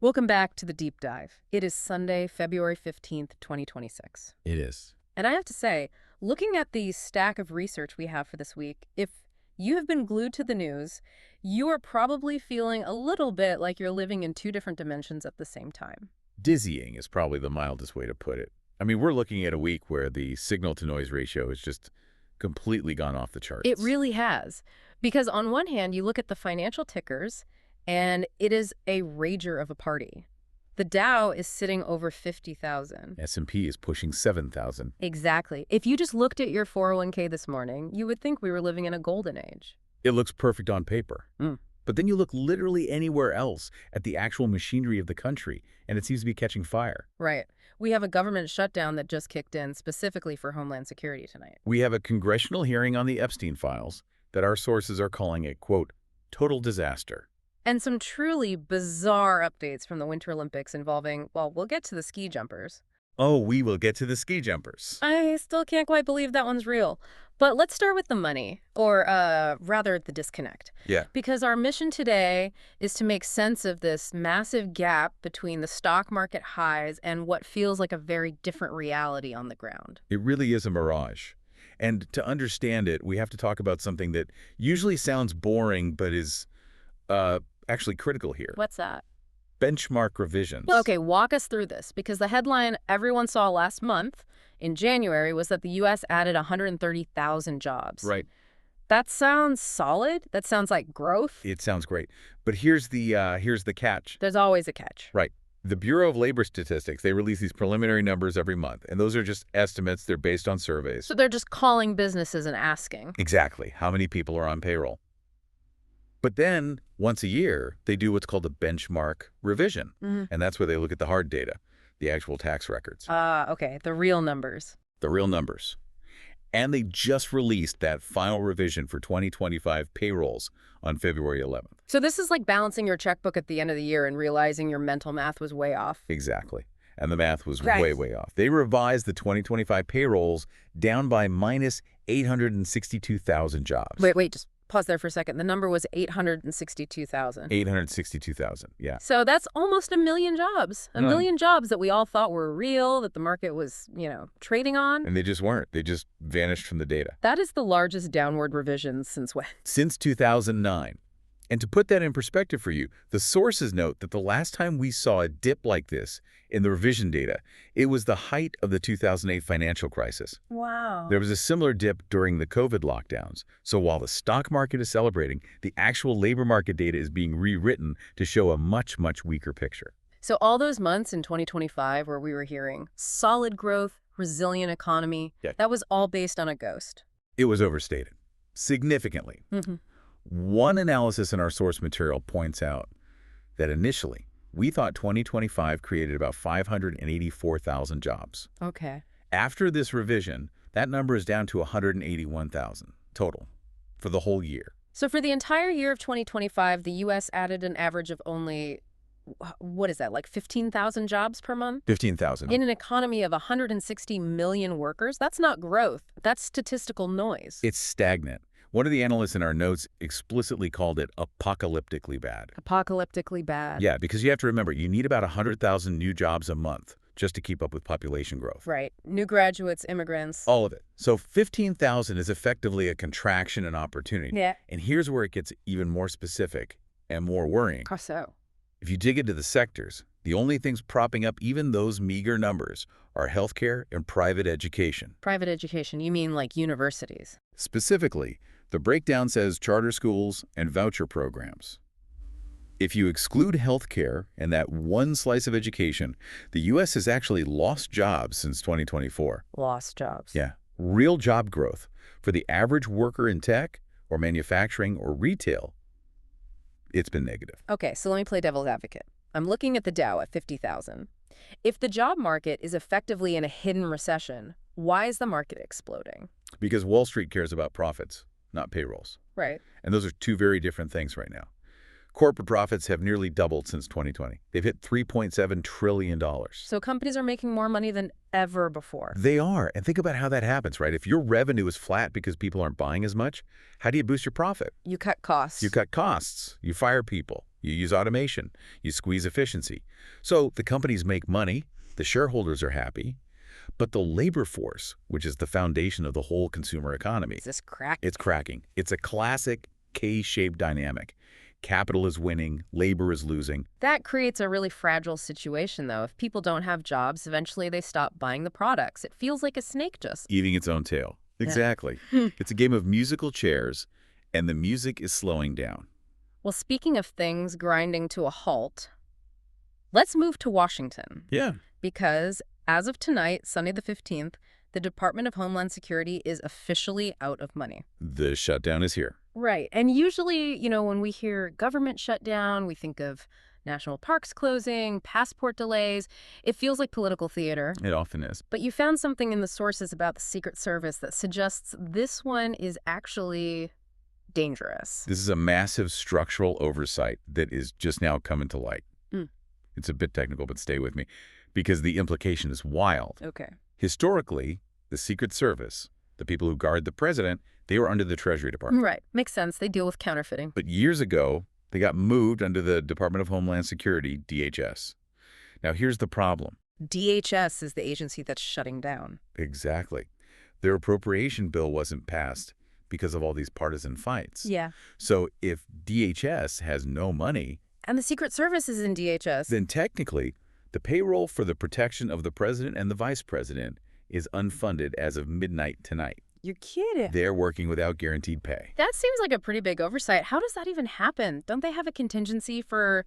Welcome back to the deep dive. It is Sunday, February 15th, 2026. It is. And I have to say, looking at the stack of research we have for this week, if you have been glued to the news, you are probably feeling a little bit like you're living in two different dimensions at the same time. Dizzying is probably the mildest way to put it. I mean, we're looking at a week where the signal-to-noise ratio has just completely gone off the charts. It really has. Because on one hand, you look at the financial tickers, and it is a rager of a party. The Dow is sitting over 50,000. S&P is pushing 7,000. Exactly. If you just looked at your 401k this morning, you would think we were living in a golden age. It looks perfect on paper. Mm. But then you look literally anywhere else at the actual machinery of the country, and it seems to be catching fire. Right. We have a government shutdown that just kicked in specifically for Homeland Security tonight. We have a congressional hearing on the Epstein files that our sources are calling a, quote, total disaster. And some truly bizarre updates from the Winter Olympics involving, well, we'll get to the ski jumpers. Oh, we will get to the ski jumpers. I still can't quite believe that one's real. But let's start with the money, or rather the disconnect. Yeah. Because our mission today is to make sense of this massive gap between the stock market highs and what feels like a very different reality on the ground. It really is a mirage. And to understand it, we have to talk about something that usually sounds boring but is actually critical here. What's that? Benchmark revisions. Okay, walk us through this, because the headline everyone saw last month in January was that the U.S. added 130,000 jobs. Right. That sounds solid. That sounds like growth. It sounds great. But here's the catch. There's always a catch. Right. The Bureau of Labor Statistics, they release these preliminary numbers every month, and those are just estimates. They're based on surveys. So they're just calling businesses and asking. Exactly. How many people are on payroll? But then, once a year, they do what's called a benchmark revision. Mm-hmm. And that's where they look at the hard data, the actual tax records. Okay, the real numbers. The real numbers. And they just released that final revision for 2025 payrolls on February 11th. So this is like balancing your checkbook at the end of the year and realizing your mental math was way off. Exactly. And the math was Right. way off. They revised the 2025 payrolls down by minus 862,000 jobs. Wait, just pause there for a second. The number was 862,000. 862,000, yeah. So that's almost a million jobs. A million jobs that we all thought were real, that the market was, trading on. And they just weren't. They just vanished from the data. That is the largest downward revision since when? Since 2009. And to put that in perspective for you, the sources note that the last time we saw a dip like this in the revision data, it was the height of the 2008 financial crisis. Wow. There was a similar dip during the COVID lockdowns. So while the stock market is celebrating, the actual labor market data is being rewritten to show a much weaker picture. So all those months in 2025 where we were hearing solid growth, resilient economy, Yeah. that was all based on a ghost. It was overstated, significantly. Mm-hmm. One analysis in our source material points out that initially, we thought 2025 created about 584,000 jobs. Okay. After this revision, that number is down to 181,000 total for the whole year. So for the entire year of 2025, the U.S. added an average of only, what is that, like 15,000 jobs per month? 15,000. In an economy of 160 million workers? That's not growth. That's statistical noise. It's stagnant. One of the analysts in our notes explicitly called it apocalyptically bad. Apocalyptically bad. Yeah, because you have to remember, you need about 100,000 new jobs a month just to keep up with population growth. Right. New graduates, immigrants. All of it. So 15,000 is effectively a contraction in opportunity. Yeah. And here's where it gets even more specific and more worrying. How so? If you dig into the sectors, the only things propping up even those meager numbers are healthcare and private education. Private education, you mean like universities? Specifically, the breakdown says charter schools and voucher programs. If you exclude healthcare and that one slice of education, the U.S. has actually lost jobs since 2024. Lost jobs. Yeah, real job growth for the average worker in tech or manufacturing or retail, it's been negative. Okay, so let me play devil's advocate. I'm looking at the Dow at 50,000. If the job market is effectively in a hidden recession, why is the market exploding? Because Wall Street cares about profits, not payrolls. Right. And those are two very different things right now. Corporate profits have nearly doubled since 2020. They've hit $3.7 trillion. So companies are making more money than ever before. They are. And think about how that happens, right? If your revenue is flat because people aren't buying as much, how do you boost your profit? You cut costs. You cut costs. You fire people. You use automation. You squeeze efficiency. So the companies make money, the shareholders are happy, but the labor force, which is the foundation of the whole consumer economy, Is this crack? it's cracking. It's a classic K-shaped dynamic. Capital is winning, labor is losing. That creates a really fragile situation, though. If people don't have jobs, eventually they stop buying the products. It feels like a snake just. Eating its own tail. Yeah. Exactly. It's a game of musical chairs, and the music is slowing down. Well, speaking of things grinding to a halt, let's move to Washington. Yeah. Because as of tonight, Sunday the 15th, the Department of Homeland Security is officially out of money. The shutdown is here. Right. And usually, when we hear government shutdown, we think of national parks closing, passport delays. It feels like political theater. It often is. But you found something in the sources about the Secret Service that suggests this one is actually dangerous. This is a massive structural oversight that is just now coming to light. Mm. It's a bit technical, but stay with me, because the implication is wild. Okay. Historically, the Secret Service, the people who guard the president, they were under the Treasury Department. Right. Makes sense. They deal with counterfeiting. But years ago, they got moved under the Department of Homeland Security, DHS. Now, here's the problem. DHS is the agency that's shutting down. Exactly. Their appropriation bill wasn't passed because of all these partisan fights. Yeah. So if DHS has no money, And the Secret Service is in DHS. then technically, the payroll for the protection of the president and the vice president is unfunded as of midnight tonight. You're kidding. They're working without guaranteed pay. That seems like a pretty big oversight. How does that even happen? Don't they have a contingency for,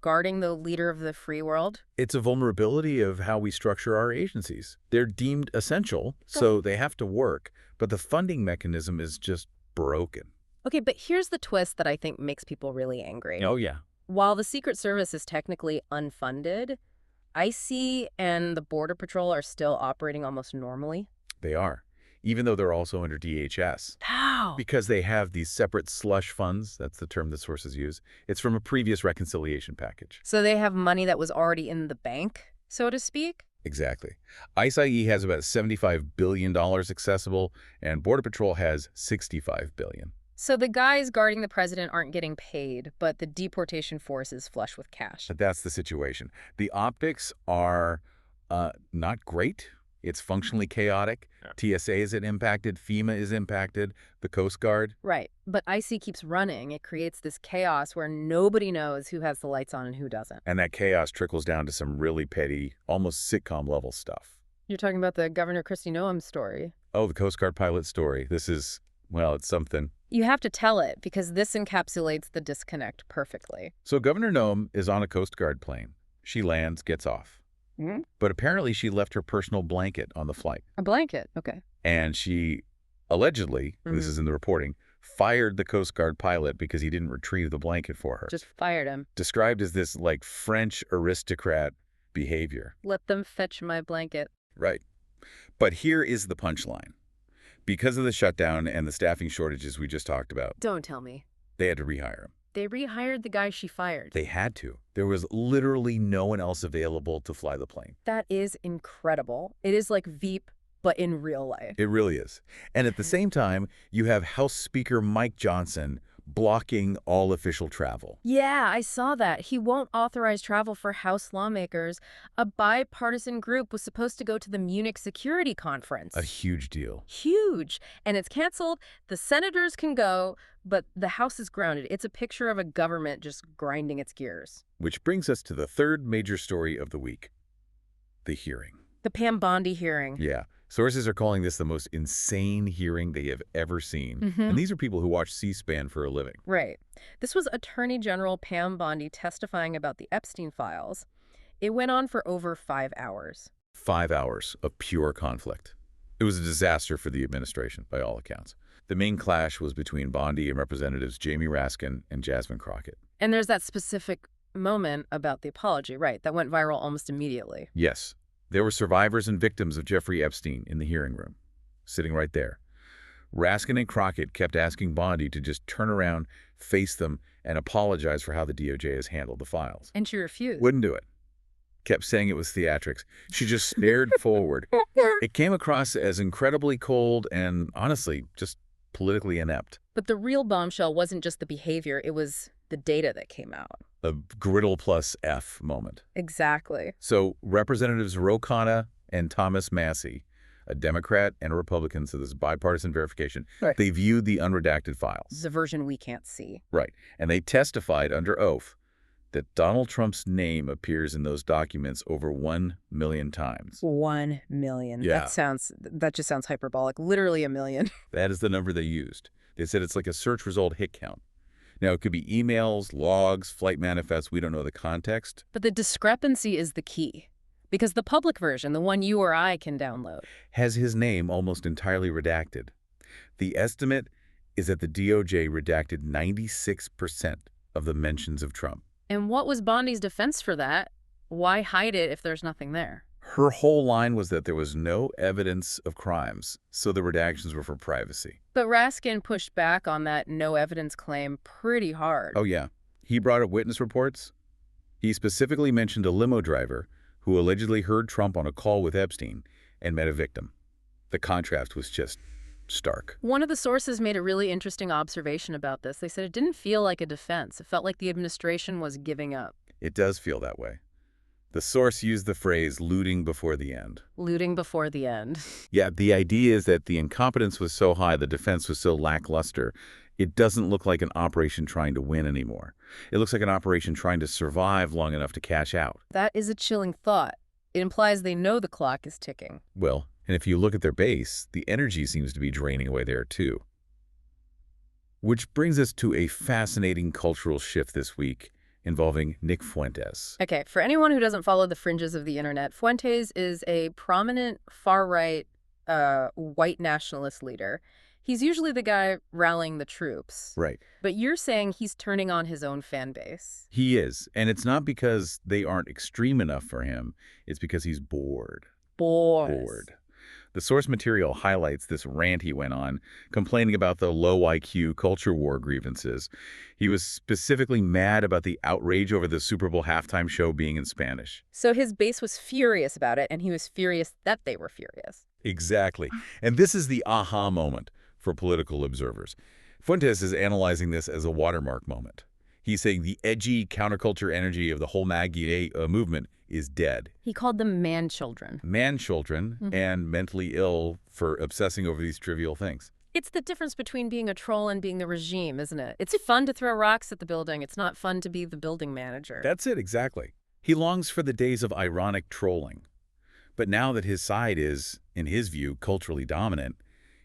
guarding the leader of the free world? It's a vulnerability of how we structure our agencies. They're deemed essential, so they have to work, but the funding mechanism is just broken. Okay, but here's the twist that I think makes people really angry. Oh, yeah. While the Secret Service is technically unfunded, ICE and the Border Patrol are still operating almost normally. They are, even though they're also under DHS. How? Because they have these separate slush funds, that's the term that sources use. It's from a previous reconciliation package. So they have money that was already in the bank, so to speak? Exactly. ICE has about $75 billion accessible, and Border Patrol has $65 billion. So the guys guarding the president aren't getting paid, but the deportation force is flush with cash. But that's the situation. The optics are not great. It's functionally chaotic. TSA isn't impacted. FEMA is impacted. The Coast Guard. Right. But IC keeps running. It creates this chaos where nobody knows who has the lights on and who doesn't. And that chaos trickles down to some really petty, almost sitcom-level stuff. You're talking about the Governor Kristi Noem story. Oh, the Coast Guard pilot story. This is, well, it's something. You have to tell it because this encapsulates the disconnect perfectly. So Governor Noem is on a Coast Guard plane. She lands, gets off. Mm-hmm. But apparently she left her personal blanket on the flight. A blanket. Okay. And she allegedly, this is in the reporting, fired the Coast Guard pilot because he didn't retrieve the blanket for her. Just fired him. Described as this, like, French aristocrat behavior. Let them fetch my blanket. Right. But here is the punchline. Because of the shutdown and the staffing shortages we just talked about, Don't tell me. they had to rehire him. They rehired the guy she fired. They had to. There was literally no one else available to fly the plane. That is incredible. It is like Veep, but in real life. It really is. And at the same time, you have House Speaker Mike Johnson blocking all official travel. Yeah, I saw that. He won't authorize travel for House lawmakers. A bipartisan group was supposed to go to the Munich Security Conference. A huge deal. Huge. And it's canceled. The senators can go, but the House is grounded. It's a picture of a government just grinding its gears. Which brings us to the third major story of the week. The hearing. The Pam Bondi hearing. Yeah. Sources are calling this the most insane hearing they have ever seen. And these are people who watch C-SPAN for a living. Right. This was Attorney General Pam Bondi testifying about the Epstein files. It went on for over 5 hours. 5 hours of pure conflict. It was a disaster for the administration, by all accounts. The main clash was between Bondi and Representatives Jamie Raskin and Jasmine Crockett. And there's that specific moment about the apology, right, that went viral almost immediately. Yes. There were survivors and victims of Jeffrey Epstein in the hearing room, sitting right there. Raskin and Crockett kept asking Bondi to just turn around, face them, and apologize for how the DOJ has handled the files. And she refused. Wouldn't do it. Kept saying it was theatrics. She just stared forward. It came across as incredibly cold and, honestly, just politically inept. But the real bombshell wasn't just the behavior, it was the data that came out. A griddle plus F moment. Exactly. So Representatives Ro Khanna and Thomas Massie, a Democrat and a Republican, so this is bipartisan verification, Right. they viewed the unredacted It's files. a version we can't see. Right. And they testified under oath that Donald Trump's name appears in those documents over 1 million times. 1 million. Yeah. That just sounds hyperbolic. Literally a million. That is the number they used. They said it's like a search result hit count. Now, it could be emails, logs, flight manifests. We don't know the context. But the discrepancy is the key. Because the public version, the one you or I can download, Has his name almost entirely redacted. The estimate is that the DOJ redacted 96% of the mentions of Trump. and what was Bondi's defense for that? Why hide it if there's nothing there? Her whole line was that there was no evidence of crimes, so the redactions were for privacy. But Raskin pushed back on that no evidence claim pretty hard. Oh, yeah. He brought up witness reports. He specifically mentioned a limo driver who allegedly heard Trump on a call with Epstein and met a victim. The contrast was just stark. One of the sources made a really interesting observation about this. They said it didn't feel like a defense. It felt like the administration was giving up. It does feel that way. The source used the phrase looting before the end. Looting before the end. Yeah, the idea is that the incompetence was so high, the defense was so lackluster, it doesn't look like an operation trying to win anymore. It looks like an operation trying to survive long enough to cash out. That is a chilling thought. It implies they know the clock is ticking. Well, and if you look at their base, the energy seems to be draining away there too. Which brings us to a fascinating cultural shift this week involving Nick Fuentes. Okay, for anyone who doesn't follow the fringes of the internet, Fuentes is a prominent far-right white nationalist leader. He's usually the guy rallying the troops. Right. But you're saying he's turning on his own fan base. He is. And it's not because they aren't extreme enough for him. It's because he's bored. Bored. The source material highlights this rant he went on, complaining about the low IQ culture war grievances. He was specifically mad about the outrage over the Super Bowl halftime show being in Spanish. So his base was furious about it, and he was furious that they were furious. Exactly. And this is the aha moment for political observers. Fuentes is analyzing this as a watermark moment. He's saying the edgy counterculture energy of the whole MAGA movement is dead. He called them man-children. Man-children and mentally ill for obsessing over these trivial things. It's the difference between being a troll and being the regime, isn't it? It's fun to throw rocks at the building. It's not fun to be the building manager. That's it, exactly. He longs for the days of ironic trolling. But now that his side is, in his view, culturally dominant,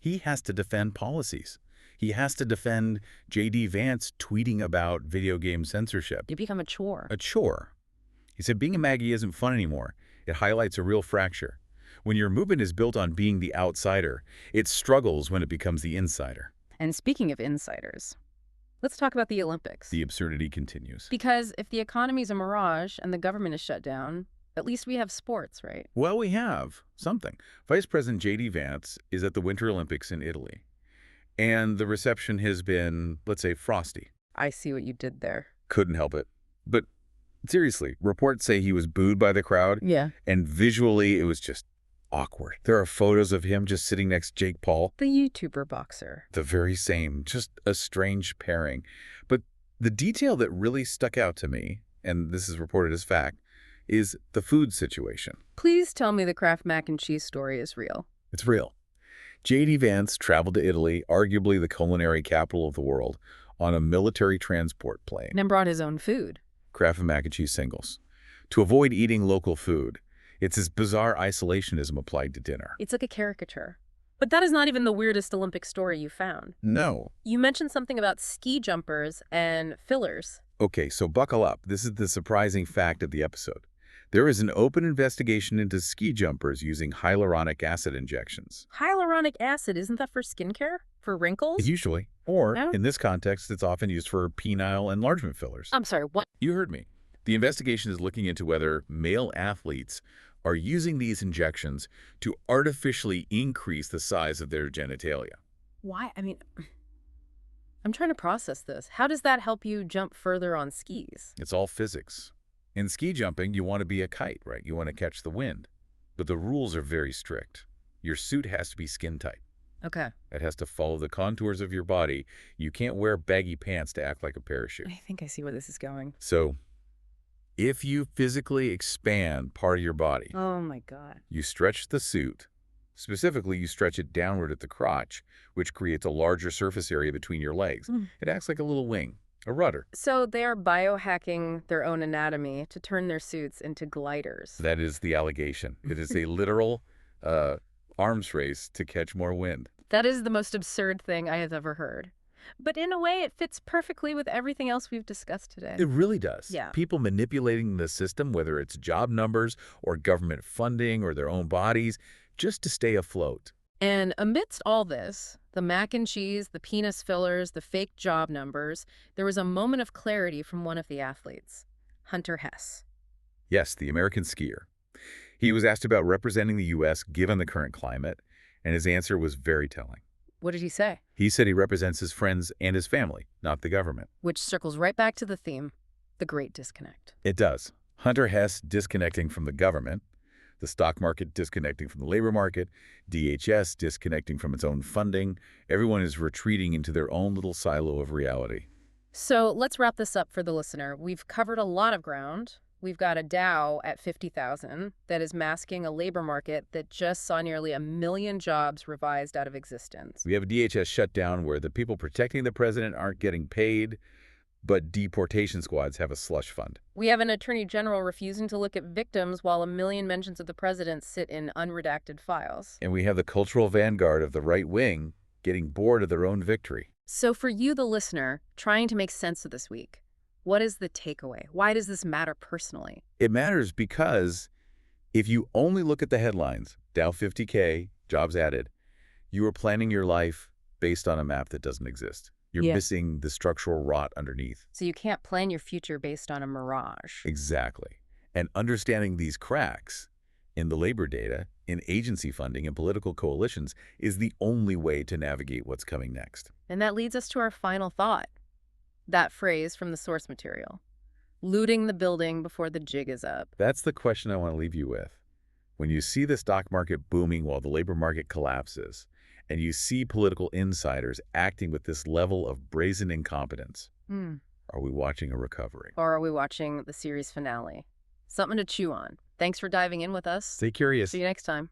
he has to defend policies. He has to defend J.D. Vance tweeting about video game censorship. You become a chore. A chore. He said being a MAGA isn't fun anymore. It highlights a real fracture. When your movement is built on being the outsider, it struggles when it becomes the insider. And speaking of insiders, let's talk about the Olympics. The absurdity continues. Because if the economy's a mirage and the government is shut down, at least we have sports, right? Well, we have something. Vice President J.D. Vance is at the Winter Olympics in Italy. And the reception has been, let's say, frosty. I see what you did there. Couldn't help it. But seriously, reports say he was booed by the crowd. Yeah. And visually, it was just awkward. There are photos of him just sitting next to Jake Paul. The YouTuber boxer. The very same. Just a strange pairing. But the detail that really stuck out to me, and this is reported as fact, is the food situation. Please tell me the Kraft mac and cheese story is real. It's real. J.D. Vance traveled to Italy, arguably the culinary capital of the world, on a military transport plane. And brought his own food. Kraft mac and cheese singles. To avoid eating local food, it's this bizarre isolationism applied to dinner. It's like a caricature. But that is not even the weirdest Olympic story you found. No. You mentioned something about ski jumpers and fillers. Okay, so buckle up. This is the surprising fact of the episode. There is an open investigation into ski jumpers using hyaluronic acid injections. Hyaluronic acid, isn't that for skincare? For wrinkles? Usually. Or, No? in this context, it's often used for penile enlargement fillers. I'm sorry, what? You heard me. The investigation is looking into whether male athletes are using these injections to artificially increase the size of their genitalia. Why? I mean, I'm trying to process this. How does that help you jump further on skis? It's all physics. In ski jumping, you want to be a kite, right? You want to catch the wind. But the rules are very strict. Your suit has to be skin tight. Okay. It has to follow the contours of your body. You can't wear baggy pants to act like a parachute. I think I see where this is going. So if you physically expand part of your body, Oh my God. you stretch the suit. Specifically, you stretch it downward at the crotch, which creates a larger surface area between your legs. Mm. It acts like a little wing, a rudder. So they are biohacking their own anatomy to turn their suits into gliders. That is the allegation. It is a literal arms race to catch more wind. That is the most absurd thing I have ever heard. But in a way, it fits perfectly with everything else we've discussed today. It really does. Yeah. People manipulating the system, whether it's job numbers or government funding or their own bodies, just to stay afloat. And amidst all this, the mac and cheese, the penis fillers, the fake job numbers, there was a moment of clarity from one of the athletes, Hunter Hess. Yes, the American skier. He was asked about representing the U.S. given the current climate, and his answer was very telling. What did he say? He said he represents his friends and his family, not the government. Which circles right back to the theme, the great disconnect. It does. Hunter Hess disconnecting from the government, the stock market disconnecting from the labor market, DHS disconnecting from its own funding. Everyone is retreating into their own little silo of reality. So let's wrap this up for the listener. We've covered a lot of ground. We've got a Dow at 50,000 that is masking a labor market that just saw nearly 1 million jobs revised out of existence. We have a DHS shutdown where the people protecting the president aren't getting paid, but deportation squads have a slush fund. We have an attorney general refusing to look at victims while 1 million mentions of the president sit in unredacted files. And we have the cultural vanguard of the right wing getting bored of their own victory. So for you, the listener, trying to make sense of this week, what is the takeaway? Why does this matter personally? It matters because if you only look at the headlines, Dow 50K, jobs added, you are planning your life based on a map that doesn't exist. You're missing the structural rot underneath. So you can't plan your future based on a mirage. Exactly. And understanding these cracks in the labor data, in agency funding, and political coalitions is the only way to navigate what's coming next. And that leads us to our final thought. That phrase from the source material, looting the building before the jig is up. That's the question I want to leave you with. When you see the stock market booming while the labor market collapses, and you see political insiders acting with this level of brazen incompetence, are we watching a recovery? Or are we watching the series finale? Something to chew on. Thanks for diving in with us. Stay curious. See you next time.